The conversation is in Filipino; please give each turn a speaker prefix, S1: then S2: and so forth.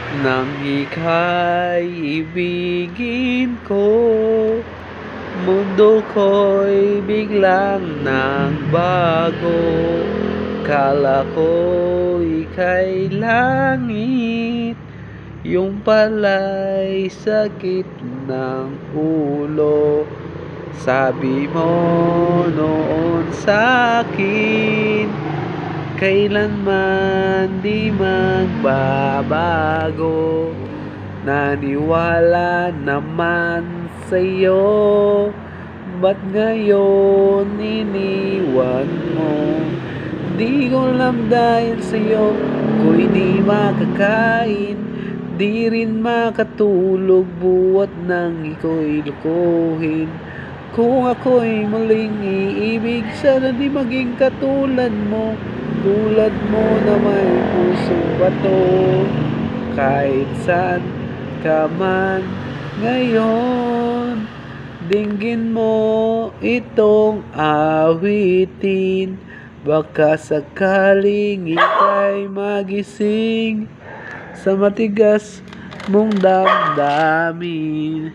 S1: Nang ika'y ibigin ko, mundo ko'y biglang nagbago. Kala ko ika'y langit, yung pala'y sakit ng ulo. Sabi mo noon sa'kin, kailanman di magbabago. Naniwala naman sa'yo, ba't ngayon iniwan mo? Di ko alam dahil sa'yo ko'y di makakain, di rin makatulog buhat nang iko'y lukuhin. Kung ako'y muling iibig, sana di maging katulad mo. Tulad mo na may pusong bato. Kahit saan ka man ngayon, dinggin mo itong awitin. Baka sakaling ika'y magising sa matigas mong damdamin.